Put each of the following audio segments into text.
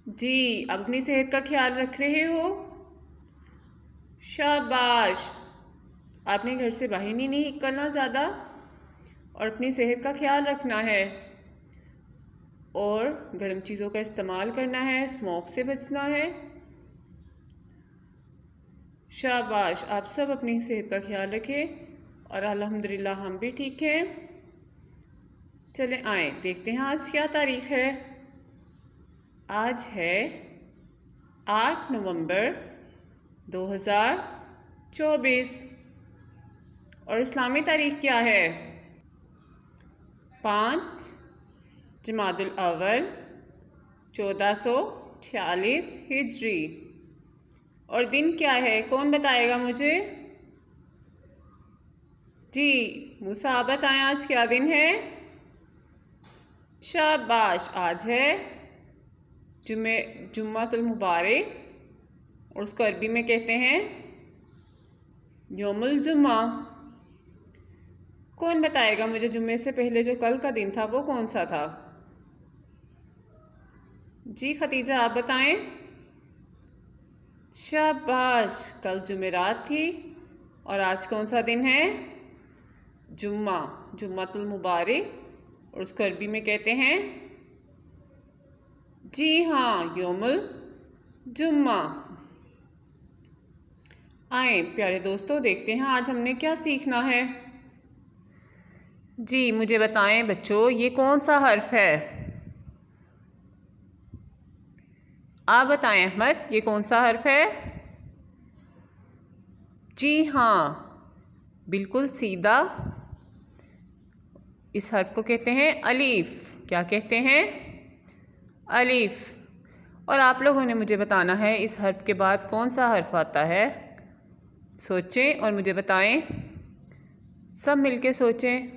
जी, अपनी सेहत का ख्याल रख रहे हो? शाबाश। आपने घर से बाहर नहीं निकलना ज़्यादा और अपनी सेहत का ख्याल रखना है और गर्म चीज़ों का इस्तेमाल करना है, स्मोक से बचना है। शाबाश, आप सब अपनी सेहत का ख्याल रखें और अल्हम्दुलिल्लाह हम भी ठीक हैं। चलें आए देखते हैं आज क्या तारीख है। आज है 8 नवंबर 2024 और इस्लामी तारीख क्या है? 5 जमादुल अव्वल 1446 हिजरी। और दिन क्या है, कौन बताएगा मुझे? जी मूसा, आप बताएं आज क्या दिन है? शाबाश, आज है जुम्मतुल मुबारक और उसको अरबी में कहते हैं यौमुल जुम्मा। कौन बताएगा मुझे जुम्मे से पहले जो कल का दिन था वो कौन सा था? जी खतीजा, आप बताएं। शाबाश, कल जुमेरात थी और आज कौन सा दिन है? जुम्मा, जुम्मतुल मुबारक और उसको अरबी में कहते हैं जी हाँ, यौमुल जुम्मा। आए प्यारे दोस्तों, देखते हैं आज हमने क्या सीखना है। जी मुझे बताएं बच्चों, ये कौन सा हर्फ है? आप बताएं अहमद, ये कौन सा हर्फ है? जी हाँ, बिल्कुल सीधा। इस हर्फ को कहते हैं अलीफ। क्या कहते हैं? अलीफ। और आप लोगों ने मुझे बताना है इस हर्फ के बाद कौन सा हर्फ आता है। सोचें और मुझे बताएं, सब मिलके सोचें।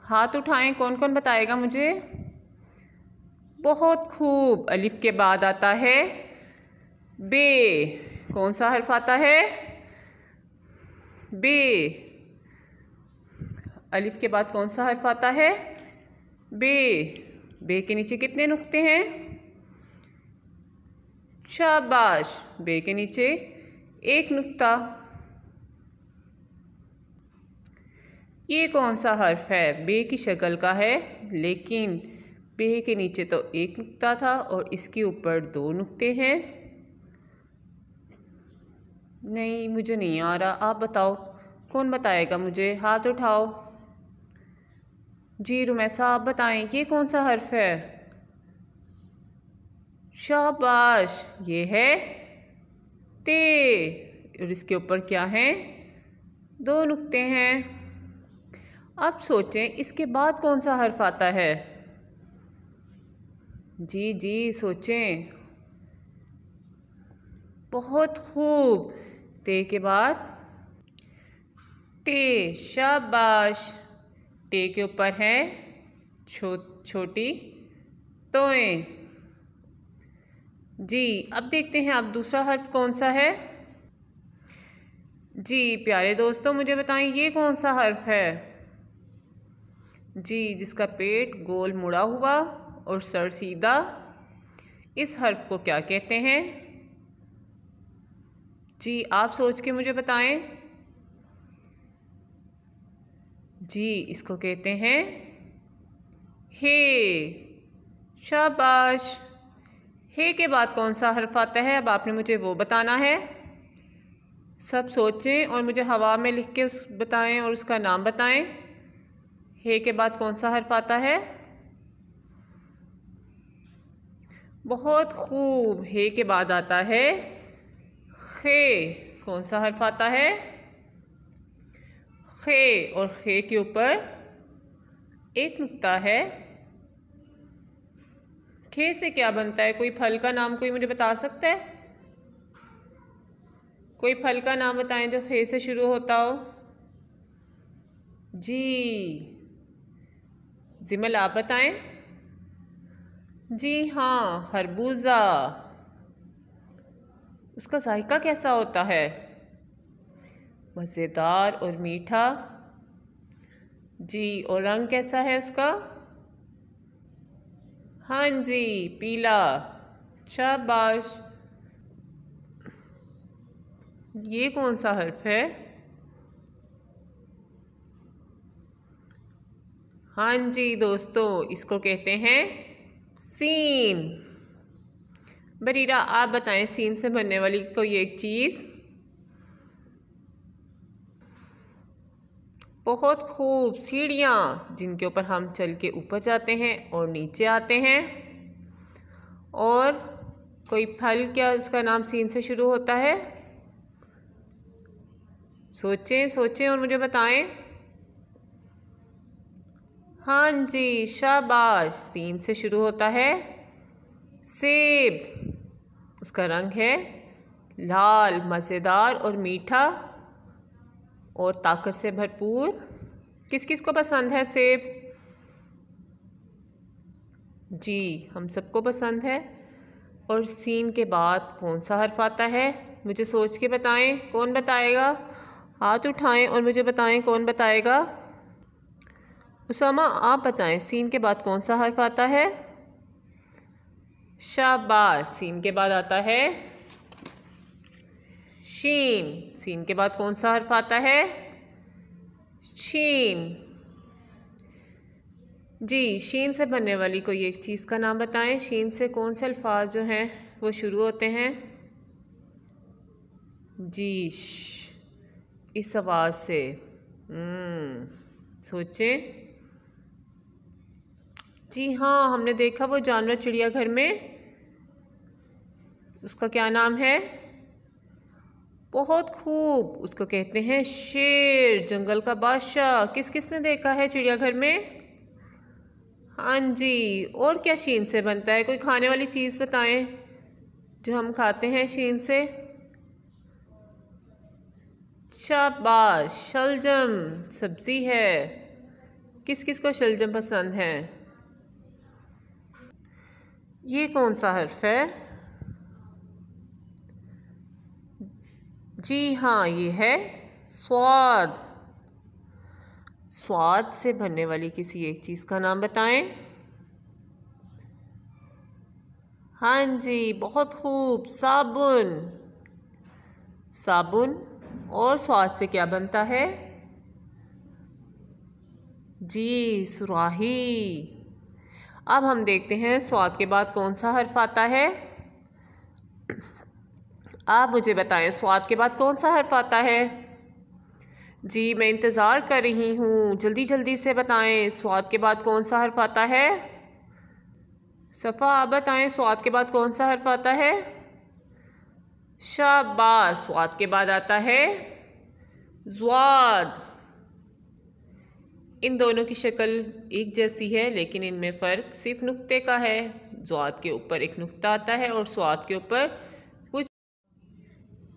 हाथ उठाएं, कौन कौन बताएगा मुझे? बहुत खूब। अलिफ के बाद आता है बे। कौन सा हर्फ आता है? बे। अलिफ के बाद कौन सा हर्फ आता है? बे। बे के नीचे कितने नुक्ते हैं? शाबाश, बे के नीचे एक नुक्ता। ये कौन सा हर्फ है? बे की शक्ल का है, लेकिन बे के नीचे तो एक नुक्ता था और इसके ऊपर 2 नुक्ते हैं। नहीं, मुझे नहीं आ रहा, आप बताओ, कौन बताएगा मुझे? हाथ उठाओ। जी रुमैसा, आप बताएं, ये कौन सा हर्फ है? शाबाश, ये है ते और इसके ऊपर क्या है? 2 नुक्ते हैं। अब सोचें इसके बाद कौन सा हर्फ आता है? जी जी सोचें। बहुत खूब। ते के बाद टे। शाबाश, टे के ऊपर है छोटी तोएं। जी अब देखते हैं अब दूसरा हर्फ कौन सा है। जी प्यारे दोस्तों, मुझे बताएं ये कौन सा हर्फ है? जी जिसका पेट गोल मुड़ा हुआ और सर सीधा। इस हर्फ को क्या कहते हैं? जी आप सोच के मुझे बताएं। जी इसको कहते हैं हे। शाबाश। हे के बाद कौन सा हर्फ आता है? अब आपने मुझे वो बताना है। सब सोचें और मुझे हवा में लिख के बताएं और उसका नाम बताएं। हे के बाद कौन सा हर्फ आता है? बहुत खूब। हे के बाद आता है खे। कौन सा हर्फ आता है? खे। और खे के ऊपर एक नुक्ता है। खे से क्या बनता है? कोई फल का नाम कोई मुझे बता सकता है? कोई फल का नाम बताएं जो खे से शुरू होता हो। जी जिमल, आप बताएं। जी हाँ, खरबूजा। उसका जायका कैसा होता है? मज़ेदार और मीठा। जी और रंग कैसा है उसका? हाँ जी, पीला। शाबाश। ये कौन सा हर्फ है? हाँ जी दोस्तों, इसको कहते हैं सीन। बरीरा, आप बताएं सीन से बनने वाली कोई एक चीज़। बहुत खूब, सीढ़ियाँ जिनके ऊपर हम चल के ऊपर जाते हैं और नीचे आते हैं। और कोई फल, क्या उसका नाम सीन से शुरू होता है? सोचें सोचें और मुझे बताएं। हाँ जी, शाबाश, सीन से शुरू होता है सेब। उसका रंग है लाल, मज़ेदार और मीठा और ताकत से भरपूर। किस किस को पसंद है सेब? जी, हम सबको पसंद है। और सीन के बाद कौन सा हर्फ आता है? मुझे सोच के बताएं, कौन बताएगा? हाथ उठाएं और मुझे बताएं कौन बताएगा। उसामा, आप बताएं सीन के बाद कौन सा हर्फ आता है? शाबाश, सीन के बाद आता है शीन। सीन के बाद कौन सा हर्फ आता है? शीन। जी, शीन से बनने वाली कोई एक चीज़ का नाम बताएं। शीन से कौन से अल्फाज जो हैं वो शुरू होते हैं? जी, इस आवाज़ से। सोचें। जी हाँ, हमने देखा वो जानवर चिड़ियाघर में, उसका क्या नाम है? बहुत खूब, उसको कहते हैं शेर, जंगल का बादशाह। किस किसने देखा है चिड़ियाघर में? हाँ जी। और क्या शीन से बनता है? कोई खाने वाली चीज़ बताएं जो हम खाते हैं शीन से। शाबाश, शलजम सब्जी है। किस किस को शलजम पसंद है? ये कौन सा हर्फ है? जी हाँ, ये है स्वाद। स्वाद से बनने वाली किसी एक चीज़ का नाम बताएं। हाँ जी, बहुत खूब, साबुन। साबुन। और स्वाद से क्या बनता है? जी, सुराही। अब हम देखते हैं स्वाद के बाद कौन सा हर्फ आता है। आप मुझे बताएं स्वाद के बाद कौन सा हर्फ आता है? जी, मैं इंतज़ार कर रही हूँ, जल्दी जल्दी से बताएं स्वाद के बाद कौन सा हर्फ आता है। सफ़ा, आप बताएं स्वाद के बाद कौन सा हर्फ आता है? शाबाश, स्वाद के बाद आता है ज़्वाद। इन दोनों की शक्ल एक जैसी है, लेकिन इनमें फ़र्क सिर्फ नुक्ते का है। ज़्वाद के ऊपर एक नुक्ता आता है और स्वाद के ऊपर कुछ।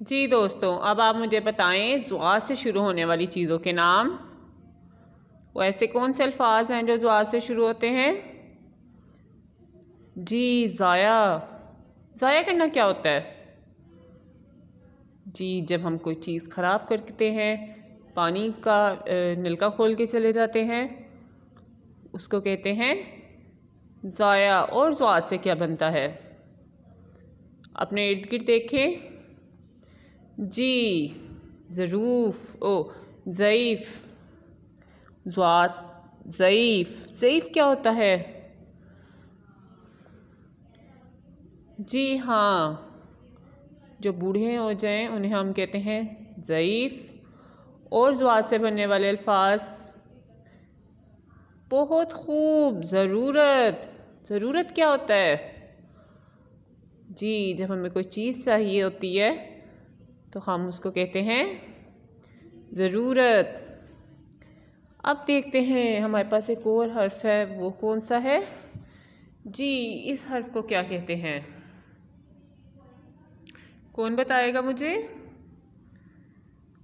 जी दोस्तों, अब आप मुझे बताएं ज़्वाद से शुरू होने वाली चीज़ों के नाम। वो ऐसे कौन से अल्फाज हैं जो ज़्वाद से शुरू होते हैं? जी, ज़ाया। ज़ाया करना क्या होता है? जी, जब हम कोई चीज़ ख़राब करते हैं, पानी का नलका खोल के चले जाते हैं, उसको कहते हैं ज़ाया। और ज़्वाद से क्या बनता है? अपने इर्द गिर्द देखें। जी, ज़रूफ, ओ ज़ईफ़। ज़्वाद ज़ईफ़। ज़ईफ़ क्या होता है? जी हाँ, जो बूढ़े हो जाएं उन्हें हम कहते हैं ज़ईफ़। और ज़्वाद से बनने वाले अल्फाज। बहुत खूब, ज़रूरत। ज़रूरत क्या होता है? जी, जब हमें कोई चीज़ चाहिए होती है तो हम उसको कहते हैं ज़रूरत। अब देखते हैं हमारे पास एक और हर्फ है, वो कौन सा है? जी, इस हर्फ को क्या कहते हैं? कौन बताएगा मुझे?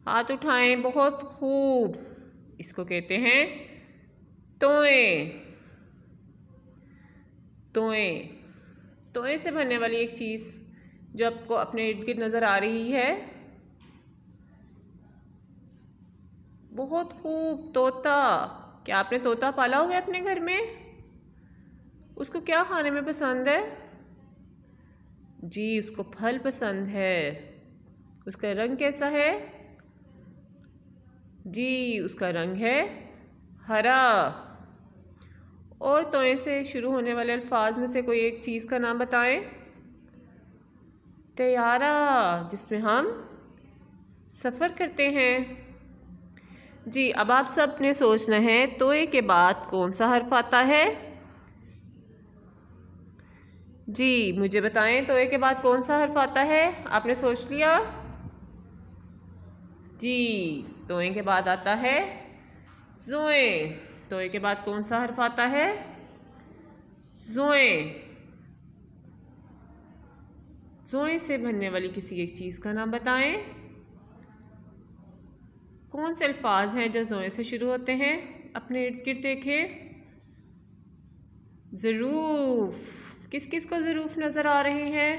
हाथ उठाएं। बहुत खूब, इसको कहते हैं तोए। तोए। तोए से बनने वाली एक चीज़ जो आपको अपने इर्द गिर्द नज़र आ रही है। बहुत खूब, तोता। क्या आपने तोता पाला हुआ है अपने घर में? उसको क्या खाने में पसंद है? जी, उसको फल पसंद है। उसका रंग कैसा है? जी, उसका रंग है हरा। और तोए से शुरू होने वाले अल्फाज में से कोई एक चीज़ का नाम बताएं। तैयारा, जिसमें हम सफ़र करते हैं। जी, अब आप सब ने सोचना है तोए के बाद कौन सा हर्फ आता है। जी, मुझे बताएं तोए के बाद कौन सा हर्फ आता है। आपने सोच लिया? जी, तोए के बाद आता है ज़ोए। तोए के बाद कौन सा हर्फ आता है? ज़ोए। ज़ोए से बनने वाली किसी एक चीज़ का नाम बताएं। कौन से अल्फाज हैं जो ज़ोए से शुरू होते हैं? अपने इर्द गिर्द देखें। ज़रूफ़। किस किस को ज़रूफ़ नज़र आ रहे हैं?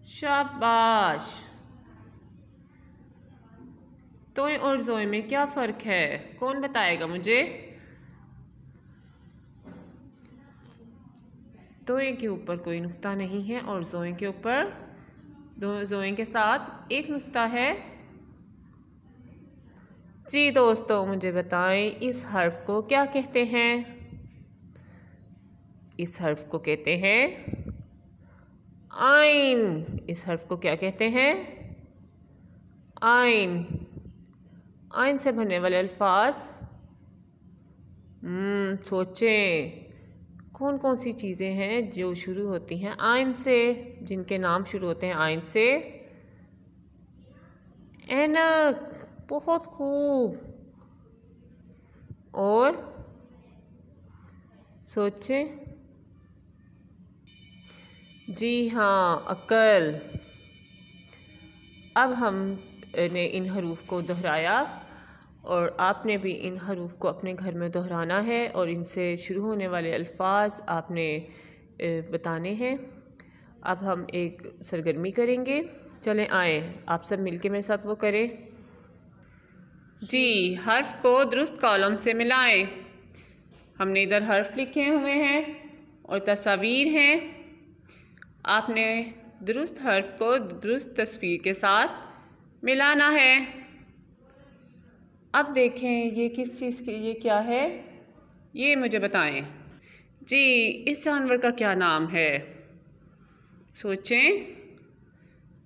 शाबाश। तोए और ज़ोए में क्या फ़र्क है? कौन बताएगा मुझे? तोए के ऊपर कोई नुक्ता नहीं है और ज़ोए के ऊपर ज़ोए के साथ एक नुक्ता है। जी दोस्तों, मुझे बताएं इस हर्फ को क्या कहते हैं? इस हर्फ को कहते हैं आइन। इस हर्फ को क्या कहते हैं? आइन। आइन से बनने वाले अल्फाज सोचें कौन कौन सी चीज़ें हैं जो शुरू होती हैं आइन से, जिनके नाम शुरू होते हैं आइन से। ऐनक, बहुत खूब। और सोचें। जी हाँ, अक्ल। अब हमने इन हरूफ को दोहराया और आपने भी इन हरूफ को अपने घर में दोहराना है और इनसे शुरू होने वाले अल्फाज आपने बताने हैं। अब हम एक सरगर्मी करेंगे। चलें आए आप सब मिलके मेरे साथ वो करें। जी, हर्फ को दुरुस्त कॉलम से मिलाएं। हमने इधर हर्फ लिखे हुए हैं और तस्वीर हैं। आपने दुरुस्त हर्फ को दुरुस्त तस्वीर के साथ मिलाना है। अब देखें ये किस चीज़ की, ये क्या है, ये मुझे बताएं। जी, इस जानवर का क्या नाम है? सोचें।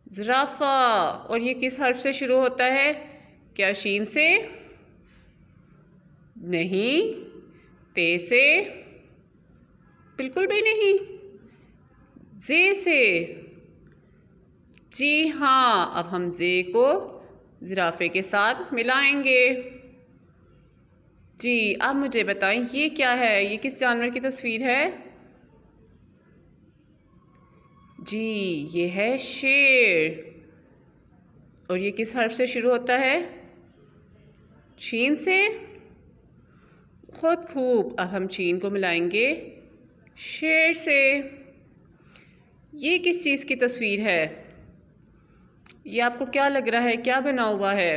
ज़राफ़ा। और ये किस हर्फ से शुरू होता है? क्या शीन से? नहीं। ते से? बिल्कुल भी नहीं। जे से? जी हाँ, अब हम जे को ज़राफ़े के साथ मिलाएंगे। जी, अब मुझे बताएं ये क्या है? ये किस जानवर की तस्वीर है? जी, ये है शेर। और ये किस हर्फ से शुरू होता है? शीन से? बहुत खूब। अब हम शीन को मिलाएंगे शेर से। ये किस चीज़ की तस्वीर है? ये आपको क्या लग रहा है, क्या बना हुआ है?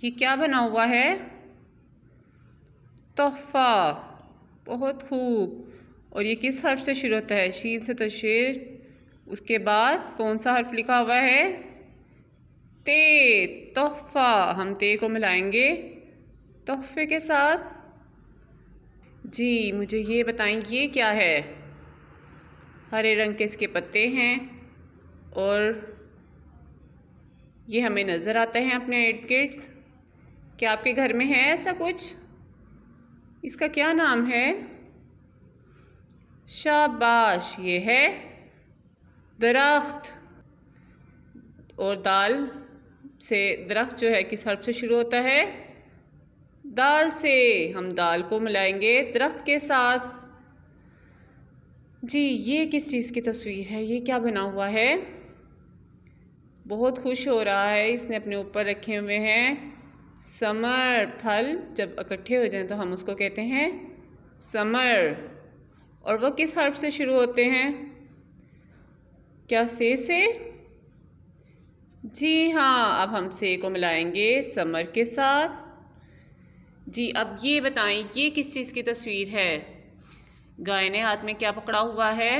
ये क्या बना हुआ है? तोहफ़ा। बहुत खूब। और ये किस हर्फ से शुरू होता है? शीन से तो शेर, उसके बाद कौन सा हर्फ लिखा हुआ है? ते। तोहफ़ा। हम ते को मिलाएंगे तोहफ़े के साथ। जी, मुझे ये बताएं ये क्या है? हरे रंग के इसके पत्ते हैं और ये हमें नज़र आते हैं अपने इर्द गिर्द। क्या आपके घर में है ऐसा कुछ? इसका क्या नाम है? शाबाश, ये है दरख्त। और दाल से, दरख्त जो है किस हर्फ से शुरू होता है? दाल से। हम दाल को मिलाएंगे दरख्त के साथ। जी, ये किस चीज़ की तस्वीर है? ये क्या बना हुआ है? बहुत खुश हो रहा है, इसने अपने ऊपर रखे हुए हैं समर। फल जब इकट्ठे हो जाएं तो हम उसको कहते हैं समर। और वो किस हर्फ से शुरू होते हैं? क्या से? जी हाँ, अब हम से को मिलाएंगे समर के साथ। जी अब ये बताएं, ये किस चीज़ की तस्वीर है? गाय ने हाथ में क्या पकड़ा हुआ है?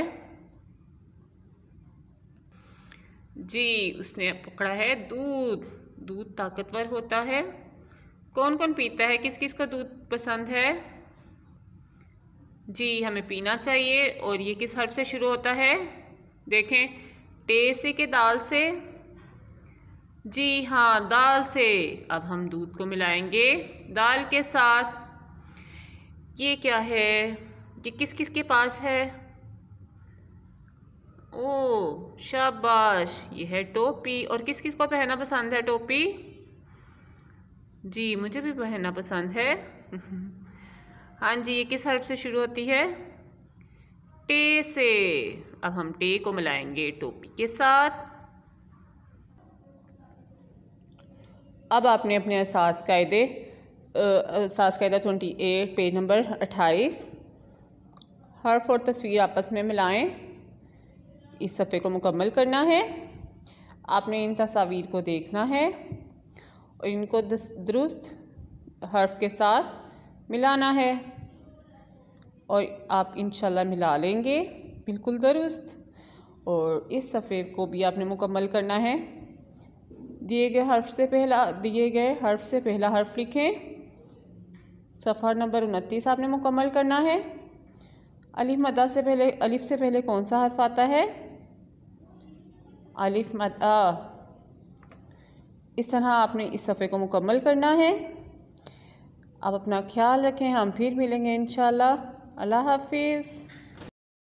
जी उसने पकड़ा है दूध। दूध ताकतवर होता है। कौन कौन पीता है? किस किस को दूध पसंद है? जी हमें पीना चाहिए। और ये किस हर्फ से शुरू होता है? देखें, टे से के दाल से? जी हाँ, दाल से। अब हम दूध को मिलाएंगे दाल के साथ। ये क्या है? ये किस किस के पास है? ओ शाबाश, ये है टोपी। और किस किस को पहनना पसंद है टोपी? जी मुझे भी पहनना पसंद है। हाँ जी, ये किस हर्फ से शुरू होती है? टे से। अब हम टे को मिलाएंगे टोपी के साथ। अब आपने अपने असास कायदे 28 पेज नंबर 28 हर्फ और तस्वीर आपस में मिलाएं। इस सफ़े को मुकम्मल करना है। आपने इन तस्वीर को देखना है और इनको दुरुस्त हर्फ के साथ मिलाना है और आप इंशाल्लाह मिला लेंगे बिल्कुल दुरुस्त। और इस सफ़े को भी आपने मुकम्मल करना है। दिए गए हर्फ से पहला हर्फ लिखें। सफ़ा नंबर 29 आपने मुकम्मल करना है। अलिफ से पहले कौन सा हर्फ आता है? अलिफ मद आ। इस तरह आपने इस सफ़े को मुकम्मल करना है। आप अपना ख्याल रखें। हम फिर मिलेंगे इंशाल्लाह। अल्लाह हाफिज़।